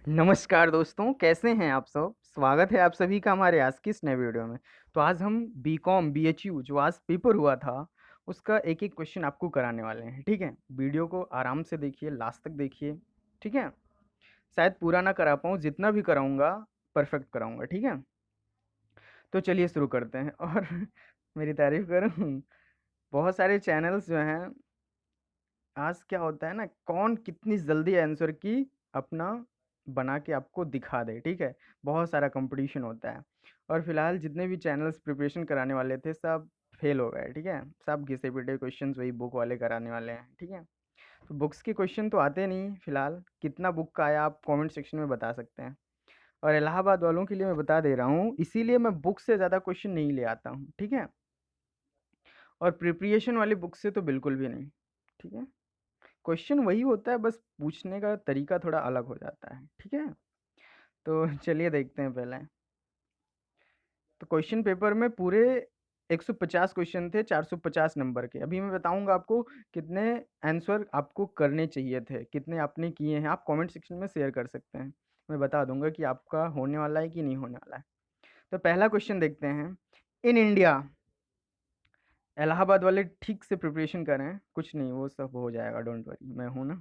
नमस्कार दोस्तों, कैसे हैं आप सब? स्वागत है आप सभी का हमारे आज की इस नए वीडियो में। तो आज हम बीकॉम, बीएचयू जो आज पेपर हुआ था, उसका एक-एक क्वेश्चन आपको कराने वाले हैं, ठीक है? वीडियो को आराम से देखिए, लास्ट तक देखिए, ठीक है? शायद पूरा ना करा पाऊँ, जितना भी कराऊँगा, परफेक्ट कराऊँगा, ठीक है? तो चलिए शुरू करते हैं और मेरी तारीफ़ करूँ, बहुत सारे चैनल्स जो हैं आज क्या होता है ना, कौन कितनी जल्दी आंसर की अपना बना के आपको दिखा दे, ठीक है? बहुत सारा कंपटीशन होता है और फिलहाल जितने भी चैनल्स प्रिपरेशन कराने वाले थे सब फेल हो गए, ठीक है? सब घिसे-पिटे क्वेश्चंस वही बुक वाले कराने वाले हैं, ठीक है? तो बुक्स के क्वेश्चन तो आते नहीं फिलहाल, कितना बुक का आया आप कमेंट सेक्शन में बता सकते हैं। और इलाहाबाद वालों के लिए मैं बता दे रहा हूँ, इसीलिए मैं बुक से ज़्यादा क्वेश्चन नहीं ले आता हूँ, ठीक है? और प्रिपरेशन वाली बुक से तो बिल्कुल भी नहीं, ठीक है? क्वेश्चन वही होता है, बस पूछने का तरीका थोड़ा अलग हो जाता है, ठीक है? तो चलिए देखते हैं पहले। तो क्वेश्चन पेपर में पूरे 150 क्वेश्चन थे 450 नंबर के। अभी मैं बताऊँगा आपको कितने आंसर आपको करने चाहिए थे, कितने आपने किए हैं, आप कमेंट सेक्शन में शेयर कर सकते हैं। मैं बता दूँगा कि आपका होने वाला है कि नहीं होने वाला है। तो पहला क्वेश्चन देखते हैं। इन इंडिया इलाहाबाद वाले ठीक से प्रिपरेशन कर रहे हैं, कुछ नहीं वो सब हो जाएगा, डोंट वरी, मैं हूँ ना।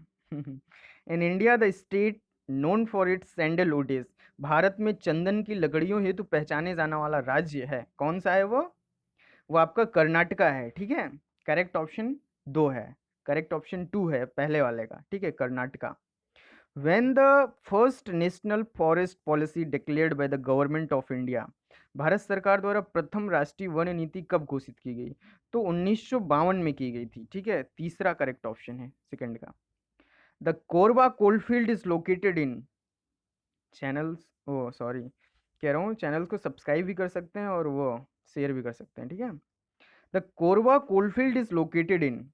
In India the state known for its sandalwood is, Bharat में चंदन की लकड़ियों हेतु पहचाने जाने वाला राज्य है, कौन सा है वो आपका कर्नाटका है, ठीक है? करेक्ट ऑप्शन दो है, करेक्ट ऑप्शन टू है पहले वाले का, ठीक है, Karnataka. When the first national forest policy declared by the government of India, Bharat सरकार द्वारा प्रथम राष्ट्रीय वन नीति कब घोषित की गई? तो 1952 में की गई थी, ठीक है? तीसरा करेक्ट ऑप्शन है सेकंड का। The Korba coalfield is located in, channels, oh sorry, कह रहा हूँ चैनल्स को सब्सक्राइब भी कर सकते हैं और वो शेयर भी कर सकते हैं, ठीक है? The Korba coalfield is located इन,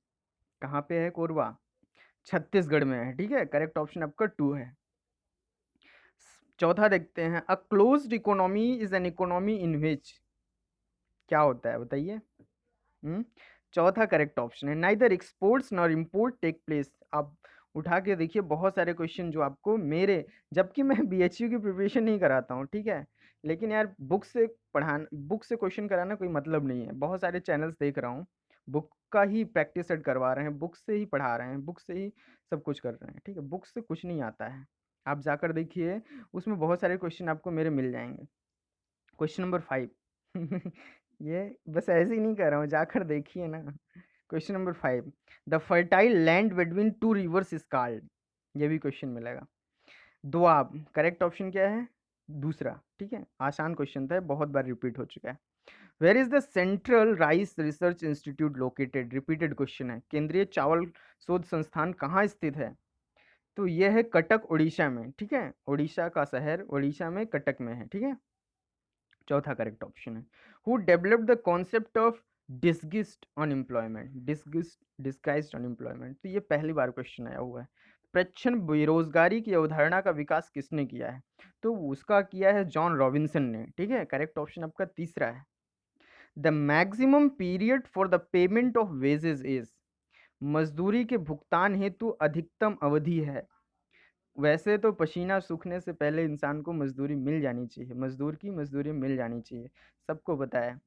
कहाँ पे है कोरबा? छत्तीसगढ़ में है, ठीक है? करेक्ट ऑप्शन आपका टू है। चौथा देखते हैं। A closed economy is an economy in which, क्या होता है बताइए? हम्म चौथा करेक्ट ऑप्शन है। Neither exports nor import take place. आप उठा के देखिए बहुत सारे क्वेश्चन जो आपको मेरे, जबकि मैं बीएचयू की प्रिपरेशन नहीं कराता हूँ, ठीक है, लेकिन यार बुक से क्वेश्चन कराना कोई मतलब नहीं है। बहुत सारे चैनल्स देख रहा हूँ, बुक का ही प्रैक्टिस सेट करवा रहे हैं, बुक से ही पढ़ा रहे हैं, बुक से ही सब कुछ कर रहे हैं, ठीक है? बुक से कुछ नहीं आता है, आप जाकर देखिए, उसमें बहुत सारे क्वेश्चन आपको मेरे मिल जाएंगे। Question number 5। ये बस ऐसे ही नहीं कर रहा हूँ, जाकर देखिए ना। Question number 5, the fertile land between two reverse is called, ये भी क्वेश्चन मिलेगा। दोआब, करेक्ट ऑप्शन क्या है? दूसरा, ठीक है, आसान क्वेश्चन था, बहुत बार रिपीट हो चुका है। Where is the central rice research institute located, repeated question है। केंद्रीय चावल शोध संस्थान कहाँ स्थित है? तो यह है कटक, उड़ीसा में, ठीक है? उड़ीसा का शहर उड़ीसा में कटक में है, ठीक है? चौथा करेक्ट ऑप्शन है। Who developed the concept of disguised unemployment, disguised unemployment, तो ये पहली बार क्वेश्चन आया हुआ है। प्रच्छन्न बेरोजगारी की अवधारणा का विकास किसने किया है? तो उसका किया है जॉन रॉबिन्सन ने, ठीक है? करेक्ट ऑप्शन आपका तीसरा है। The maximum period for the payment of wages is, मजदूरी के भुगतान हेतु अधिकतम अवधि है। वैसे तो पसीना सूखने से पहले इंसान को मजदूरी मिल जानी चाहिए, मजदूर की मजदूरी मिल जानी चाहिए, सबको पता है।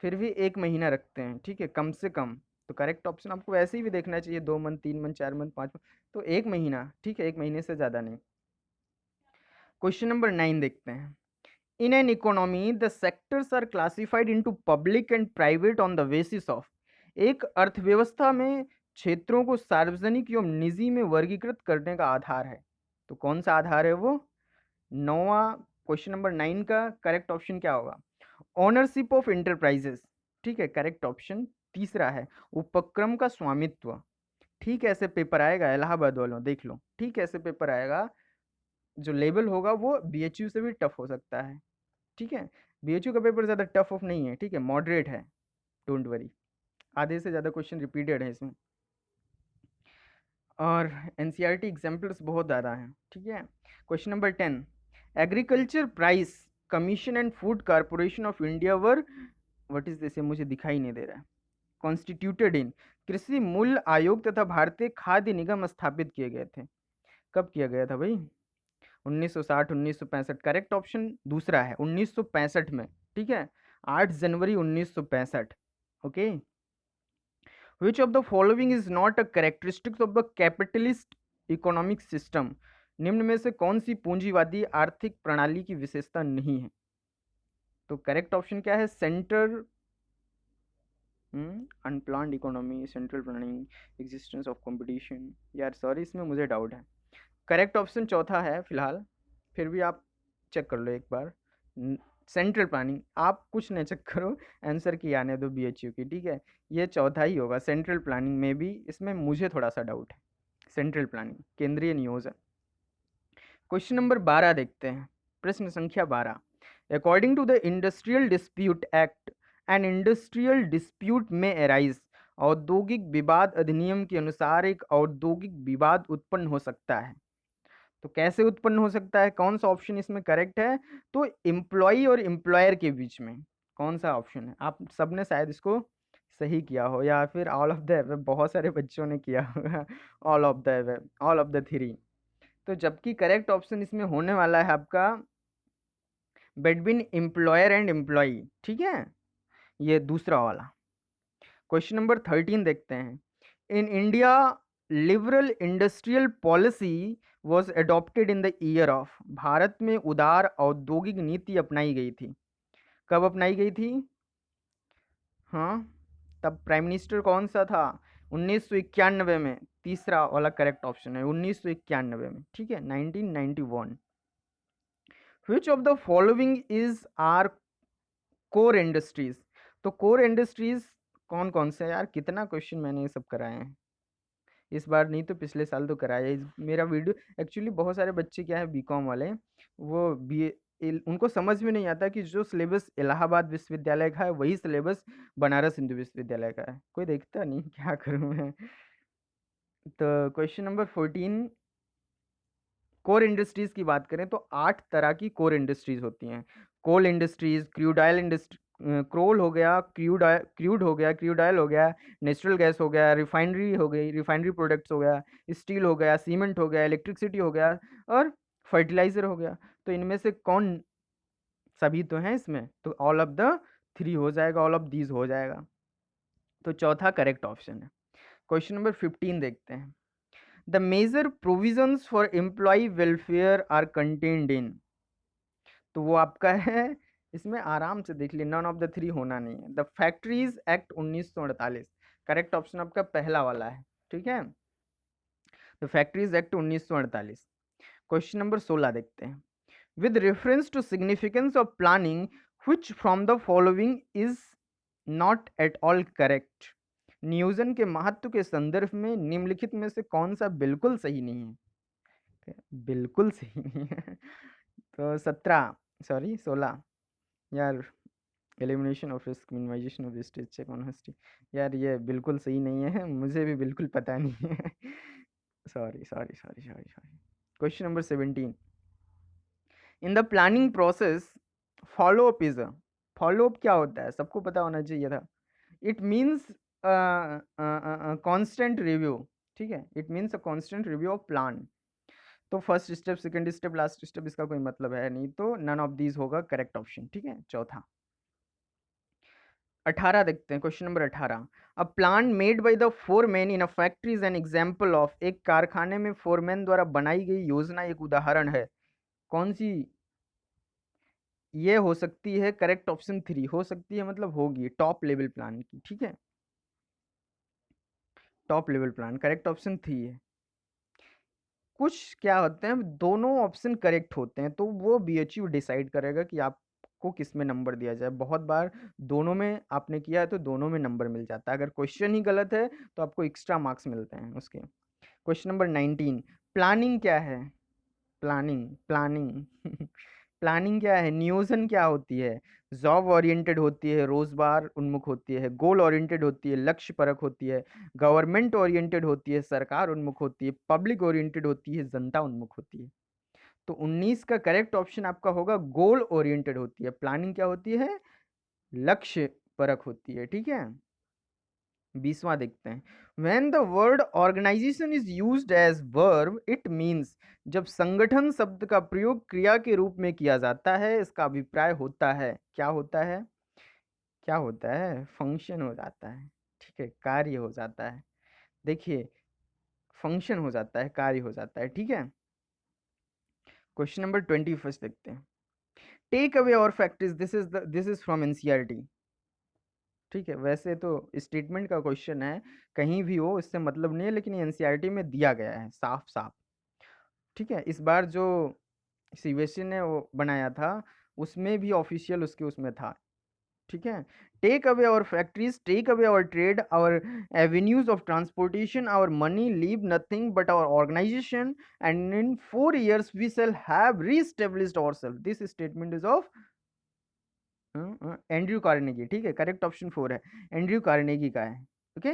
फिर भी 1 महीना रखते हैं, ठीक है, कम से कम। तो करेक्ट ऑप्शन आपको वैसे ही भी देखना चाहिए, 2 मंथ, 3 मंथ, 4 मंथ, 5 मंथ, तो 1 महीना, ठीक है, 1 महीने से ज़्यादा नहीं। क्वेश्चन नंबर 9 देखते हैं। In an economy the sectors are classified into public and private on the basis of, एक अर्थव्यवस्था में क्षेत्रों को सार्वजनिक एवं निजी में वर्गीकृत करने का आधार है, तो कौन सा आधार है वो? नौवा, क्वेश्चन नंबर 9 का करेक्ट ऑप्शन क्या होगा? ओनरशिप ऑफ इंटरप्राइजेस, ठीक है, करेक्ट ऑप्शन तीसरा है। उपक्रम का स्वामित्व, ठीक है, ऐसे पेपर आएगा इलाहाबाद वालों, देख लो, ठीक है, ऐसे पेपर आएगा। जो लेवल होगा वो बीएचयू से भी टफ हो सकता है, ठीक है? बीएचयू का पेपर ज़्यादा टफ ऑफ नहीं है, ठीक है, मॉडरेट है, डोंट वरी। आधे से ज़्यादा क्वेश्चन रिपीटेड है इसमें, और एनसीईआरटी एग्जाम्पल्स बहुत ज़्यादा हैं, ठीक है? Question number 10, agriculture price commission and food corporation of India were, what is this, मुझे दिखाई नहीं दे रहा है, कॉन्स्टिट्यूटेड इन, कृषि मूल्य आयोग तथा भारतीय खाद्य निगम स्थापित किए गए थे। कब किया गया था भाई? 1960 1965 करेक्ट ऑप्शन दूसरा है 1965 में, ठीक है, 8 जनवरी 1965। Okay, which of the following is not a characteristics of the capitalist economic system, निम्न में से कौन सी पूंजीवादी आर्थिक प्रणाली की विशेषता नहीं है? तो करेक्ट ऑप्शन क्या है? Centre unplanned economy, central planning, existence of competition. यार सॉरी, इसमें मुझे डाउट है। करेक्ट ऑप्शन चौथा है फिलहाल, फिर भी आप चेक कर लो एक बार। सेंट्रल प्लानिंग, आप कुछ नहीं चेक करो, आंसर की आने दो BHU की, ठीक है, ये चौथा ही होगा सेंट्रल प्लानिंग में भी, इसमें मुझे थोड़ा सा डाउट है। सेंट्रल प्लानिंग केंद्रीय नियोजन। क्वेश्चन नंबर 12 देखते हैं, प्रश्न संख्या 12। According to the industrial dispute act, an industrial dispute may arise, औद्योगिक विवाद अधिनियम के अनुसार एक औद्योगिक विवाद उत्पन्न हो सकता है। तो कैसे उत्पन्न हो सकता है, कौन सा ऑप्शन इसमें करेक्ट है? तो एम्प्लॉई और एम्प्लॉयर के बीच में। कौन सा ऑप्शन है? आप सबने शायद इसको सही किया हो, या फिर ऑल ऑफ द एबव, बहुत सारे बच्चों ने किया होगा all of the above, all of the three. तो जबकि करेक्ट ऑप्शन इसमें होने वाला है आपका बिटवीन एम्प्लॉयर एंड एम्प्लॉई, ठीक है, ये दूसरा वाला। क्वेश्चन नंबर 13 देखते हैं। In India liberal industrial policy was adopted in the year of, Bharat में उदार औद्योगिक नीति अपनाई गई थी। कब अपनाई गई थी? हाँ, तब प्राइम मिनिस्टर कौन सा था? 1991 में, तीसरा वाला करेक्ट ऑप्शन है 1991 में, ठीक है, 1991। Which of the following is are core industries? तो कोर इंडस्ट्रीज कौन कौन से हैं यार? कितना क्वेश्चन मैंने ये सब कराए हैं इस बार, नहीं तो पिछले साल तो कराया है। मेरा वीडियो एक्चुअली बहुत सारे बच्चे क्या है बीकॉम वाले, वो बी उनको समझ में नहीं आता कि जो सिलेबस इलाहाबाद विश्वविद्यालय का है वही सिलेबस बनारस हिंदू विश्वविद्यालय का है, कोई देखता नहीं, क्या करूँ मैं। तो क्वेश्चन नंबर 14, कोर इंडस्ट्रीज की बात करें तो 8 तरह की कोर इंडस्ट्रीज होती हैं। कोल इंडस्ट्रीज, क्रूडाइल इंडस्ट्री, क्रोल हो गया, क्रूड हो गया, क्रूडाइल हो गया, नेचुरल गैस हो गया, रिफाइनरी हो गई, रिफाइनरी प्रोडक्ट्स हो गया, स्टील हो गया, सीमेंट हो गया, इलेक्ट्रिसिटी हो गया, और फर्टिलाइजर हो गया। तो इनमें से कौन, सभी तो हैं इसमें, तो ऑल ऑफ द थ्री हो जाएगा, ऑल ऑफ दीज हो जाएगा। तो चौथा करेक्ट ऑप्शन है। क्वेश्चन नंबर 15 देखते हैं। The major provisions for employ welfare are contained in, तो वो आपका है, इसमें आराम से देख लिए, नन ऑफ द थ्री होना नहीं है। The factories act 1948, correct option आपका पहला वाला है, ठीक है, the factories act 1948। Question number 16 देखते हैं। With reference to significance of planning, which from the following is not at all correct, नियोजन के महत्व के संदर्भ में निम्नलिखित में से कौन सा बिल्कुल सही नहीं है? बिल्कुल सही नहीं है। तो 16 यार, elimination of risk, minimisation of wastage, check on history, यार ये बिल्कुल सही नहीं है, मुझे भी बिल्कुल पता नहीं है। Sorry. Question number 17। In the planning process, follow up is, follow up क्या होता है? सबको पता होना चाहिए था। इट मीन्स कांस्टेंट रिव्यू, ठीक है, it means a constant review of plan. तो first step, second step, last step, इसका कोई मतलब है नहीं, तो नन ऑफ दीज होगा करेक्ट ऑप्शन, ठीक है, चौथा। 18 देखते हैं, question number 18। A plan made by the foreman in a factory is an example of, एक कारखाने में फोरमैन द्वारा बनाई गई योजना एक उदाहरण है। कौन सी ये हो सकती है? करेक्ट ऑप्शन 3 हो सकती है, मतलब होगी टॉप लेवल प्लान की, ठीक है, top level plan, correct option 3 है। कुछ क्या होते हैं, दोनों ऑप्शन करेक्ट होते हैं, तो वो BHU डिसाइड करेगा कि आपको किस में नंबर दिया जाए। बहुत बार दोनों में आपने किया है तो दोनों में नंबर मिल जाता है, अगर क्वेश्चन ही गलत है तो आपको एक्स्ट्रा मार्क्स मिलते हैं उसके। क्वेश्चन नंबर 19, प्लानिंग क्या है? प्लानिंग प्लानिंग क्या है? नियोजन क्या होती है? जॉब ओरिएंटेड होती है, रोजगार उन्मुख होती है, गोल ओरिएंटेड होती है, लक्ष्य परक होती है, गवर्नमेंट ओरिएंटेड होती है, सरकार उन्मुख होती है, पब्लिक ओरिएंटेड होती है, जनता उन्मुख होती है। तो 19 का करेक्ट ऑप्शन आपका होगा गोल ओरिएंटेड होती है। प्लानिंग क्या होती है? लक्ष्य परक होती है, ठीक है, 20वां देखते हैं। When the word organization is used as verb, it means जब संगठन शब्द का प्रयोग क्रिया के रूप में किया जाता है, इसका अभिप्राय होता है, क्या होता है, क्या होता है, फंक्शन हो जाता है, ठीक है, कार्य हो जाता है। देखिए, फंक्शन हो जाता है, कार्य हो जाता है, ठीक है। क्वेश्चन नंबर 21 देखते हैं। टेक अवे और factors, this is from NCERT, ठीक है। वैसे तो स्टेटमेंट का क्वेश्चन है, कहीं भी हो इससे मतलब नहीं है, लेकिन एनसीईआरटी में दिया गया है साफ साफ, ठीक है। इस बार जो सीबीएसई ने वो बनाया था, उसमें भी ऑफिशियल उसके उसमें था, ठीक है। Take away our factories, take away our trade, our avenues of transportation, our money, leave nothing but our organisation, and in 4 years we shall have re-established ourselves. This statement is of Andrew Carnegie, ठीक है। Correct option 4 है, Andrew Carnegie का है, okay.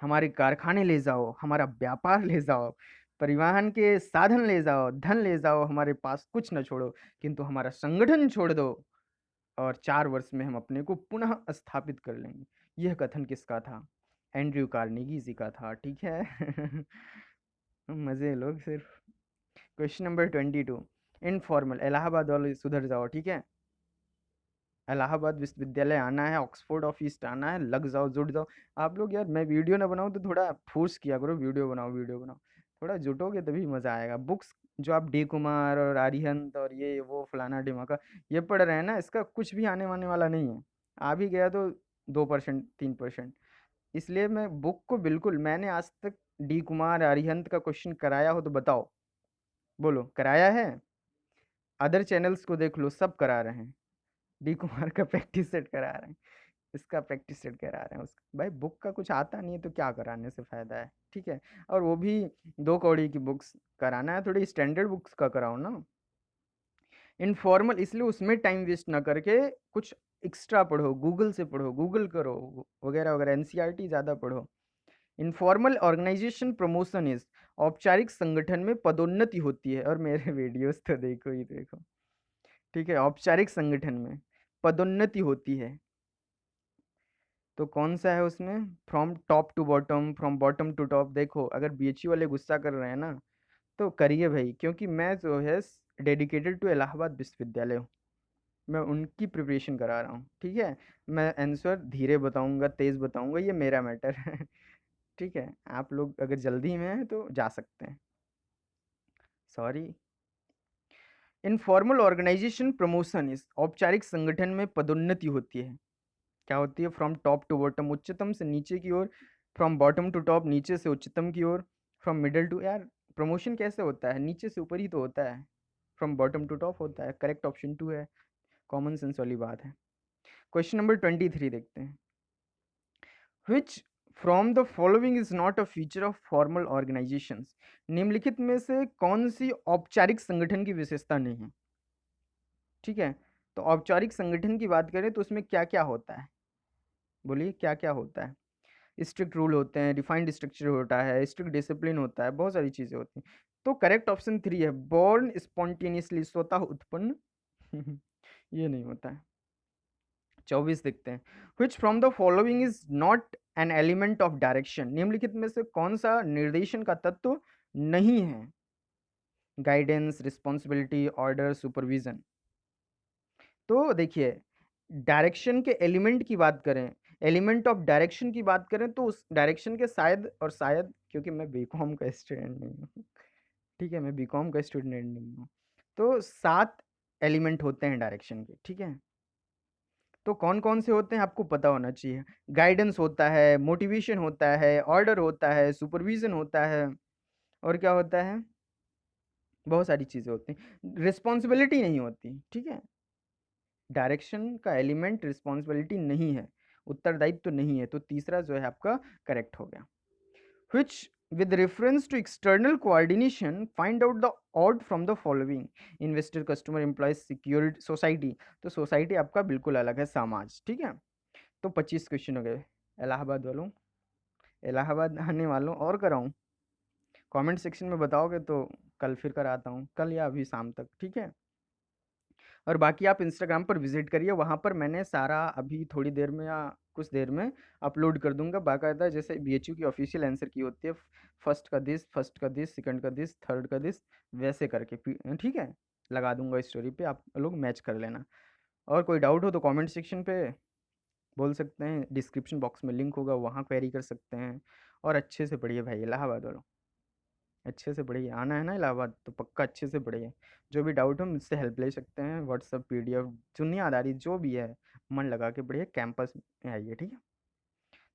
हमारे कारखाने ले जाओ, हमारा व्यापार ले जाओ, परिवहन के साधन ले जाओ, धन ले जाओ, हमारे पास कुछ न छोड़ो, किंतु हमारा संगठन छोड़ दो, और 4 वर्ष में हम अपने को पुनः स्थापित कर लेंगे। यह कथन किसका था? एंड्रयू कार्नेगी जी का था, ठीक है। मजे लोग सिर्फ। क्वेश्चन नंबर 22, इनफॉर्मल, इलाहाबाद वाले सुधर जाओ, ठीक है। इलाहाबाद विश्वविद्यालय आना है, ऑक्सफोर्ड ऑफिस आना है, लग जाओ, जुट जाओ। आप लोग यार, मैं वीडियो ना बनाऊँ तो थोड़ा फोर्स किया करो, वीडियो बनाओ, वीडियो बनाओ, थोड़ा जुटोगे तभी मज़ा आएगा। बुक्स जो आप डी कुमार और आर्यहंत और ये वो फलाना ढिमाका ये पढ़ रहे हैं ना, इसका कुछ भी आने वाने वाला नहीं है। आ भी गया तो 2%, 3%। इसलिए मैं बुक को बिल्कुल, मैंने आज तक डी कुमार आर्यहंत का क्वेश्चन कराया हो तो बताओ, बोलो कराया है? अदर चैनल्स को देख लो, सब करा रहे हैं। डी कुमार का प्रैक्टिस सेट करा रहे हैं, इसका प्रैक्टिस सेट करा रहे हैं, उसका भाई बुक का कुछ आता नहीं है तो क्या कराने से फ़ायदा है, ठीक है। और वो भी 2 कौड़ी की बुक्स कराना है, थोड़ी स्टैंडर्ड बुक्स का कराओ ना। इनफॉर्मल इसलिए उसमें टाइम वेस्ट ना करके कुछ एक्स्ट्रा पढ़ो, गूगल से पढ़ो, गूगल करो वगैरह वगैरह, एनसीईआरटी ज़्यादा पढ़ो। इनफॉर्मल ऑर्गेनाइजेशन प्रमोशन इज, औपचारिक संगठन में पदोन्नति होती है, और मेरे वीडियोस तो देखो ही देखो, ठीक है। औपचारिक संगठन में पदोन्नति होती है, तो कौन सा है उसमें? From top to bottom, from bottom to top. देखो, अगर बीएचयू वाले गुस्सा कर रहे हैं ना, तो करिए भाई, क्योंकि मैं जो है डेडिकेटेड टू इलाहाबाद विश्वविद्यालय हूँ, मैं उनकी प्रिपरेशन करा रहा हूँ, ठीक है। मैं आंसर धीरे बताऊंगा, तेज बताऊंगा, ये मेरा मैटर है। ठीक है, आप लोग अगर जल्दी में हैं तो जा सकते हैं, सॉरी। इनफॉर्मल ऑर्गेनाइजेशन प्रमोशन इस, औपचारिक संगठन में पदोन्नति होती है, क्या होती है? फ्रॉम टॉप टू बॉटम, उच्चतम से नीचे की ओर, फ्रॉम बॉटम टू टॉप, नीचे से उच्चतम की ओर, फ्रॉम मिडल टू, यार प्रमोशन कैसे होता है? नीचे से ऊपर ही तो होता है, फ्रॉम बॉटम टू टॉप होता है। करेक्ट ऑप्शन 2 है, कॉमन सेंस वाली बात है। क्वेश्चन नंबर 23 देखते हैं। Which from the following is not a feature of formal organisations, निम्नलिखित में से कौन सी औपचारिक संगठन की विशेषता नहीं है, ठीक है। तो औपचारिक संगठन की बात करें तो उसमें क्या क्या होता है, बोलिए क्या क्या होता है? स्ट्रिक्ट रूल होते हैं, डिफाइंड स्ट्रक्चर होता है, स्ट्रिक्ट डिसिप्लिन होता है, बहुत सारी चीज़ें होती हैं। तो करेक्ट ऑप्शन 3 है, बॉर्न स्पॉन्टेनियसली, स्वतः उत्पन्न। ये नहीं होता है। 24 देखते हैं। Which from the following is not an element of direction, निम्नलिखित में से कौन सा निर्देशन का तत्व नहीं है? Guidance, responsibility, order, supervision. तो देखिए, डायरेक्शन के एलिमेंट की बात करें, एलिमेंट ऑफ डायरेक्शन की बात करें, तो उस डायरेक्शन के शायद और शायद, क्योंकि मैं बीकॉम का स्टूडेंट नहीं हूँ, ठीक है, मैं बीकॉम का स्टूडेंट नहीं हूँ, तो 7 एलिमेंट होते हैं डायरेक्शन के, ठीक है। तो कौन कौन से होते हैं आपको पता होना चाहिए। गाइडेंस होता है, मोटिवेशन होता है, ऑर्डर होता है, सुपरविजन होता है, और क्या होता है? बहुत सारी चीज़ें होती हैं, रिस्पॉन्सिबिलिटी नहीं होती, ठीक है। डायरेक्शन का एलिमेंट रिस्पॉन्सिबिलिटी नहीं है, उत्तरदायित्व तो नहीं है, तो तीसरा जो है आपका करेक्ट हो गया। which with reference to external coordination find out the odd from the following: investor, customer, employees, security, society। तो सोसाइटी आपका बिल्कुल अलग है, समाज, ठीक है। तो 25 क्वेश्चन हो गए। इलाहाबाद वालों, इलाहाबाद आने वालों और कराऊं? कमेंट सेक्शन में बताओगे तो कल फिर कराता हूँ, कल या अभी शाम तक, ठीक है। और बाकी आप इंस्टाग्राम पर विजिट करिए, वहाँ पर मैंने सारा अभी थोड़ी देर में या कुछ देर में अपलोड कर दूंगा बाकायदा, जैसे बीएचयू की ऑफिशियल आंसर की होती है, फर्स्ट का दिस, सेकंड का दिस, थर्ड का दिस, वैसे करके ठीक है, लगा दूंगा स्टोरी पे, आप लोग मैच कर लेना। और कोई डाउट हो तो कमेंट सेक्शन पे बोल सकते हैं, डिस्क्रिप्शन बॉक्स में लिंक होगा, वहाँ क्वेरी कर सकते हैं। और अच्छे से पढ़िए भाई, इलाहाबाद वालों, अच्छे से पढ़िए, आना है ना इलाहाबाद तो पक्का अच्छे से पढ़िए। जो भी डाउट हो मुझसे हेल्प ले सकते हैं, व्हाट्सअप, पीडीएफ, दुनियादारी जो भी है, मन लगा के पढ़िए, कैंपस में आइए, ठीक है।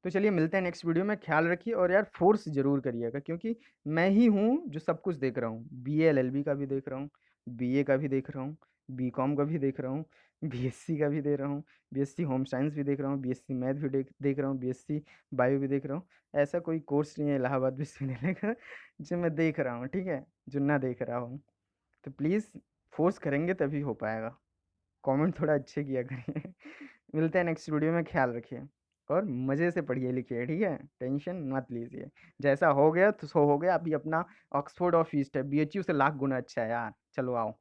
तो चलिए मिलते हैं नेक्स्ट वीडियो में, ख्याल रखिए, और यार फोर्स जरूर करिएगा, क्योंकि मैं ही हूँ जो सब कुछ देख रहा हूँ, बीए एलएलबी का भी देख रहा हूँ, बीए का भी देख रहा हूँ, बीकॉम का भी देख रहा हूँ, बीएससी का भी देख रहा हूँ, बीएससी होम साइंस भी देख रहा हूँ, बीएससी मैथ भी देख रहा हूँ, बीएससी बायो भी देख रहा हूँ। ऐसा कोई कोर्स नहीं है इलाहाबाद विश्वविद्यालय का जो मैं देख रहा हूँ, ठीक है, जो ना देख रहा हूँ। तो प्लीज़ फोर्स करेंगे तभी हो पाएगा। कमेंट थोड़ा अच्छे किया करिए। मिलते हैं नेक्स्ट वीडियो में, ख्याल रखिए और मज़े से पढ़िए लिखिए, ठीक है, टेंशन मत लीजिए। जैसा हो गया तो सो हो गया, अभी अपना ऑक्सफोर्ड और फीस्ट है, बीएचयू से लाख गुना अच्छा है यार। चलो आओ।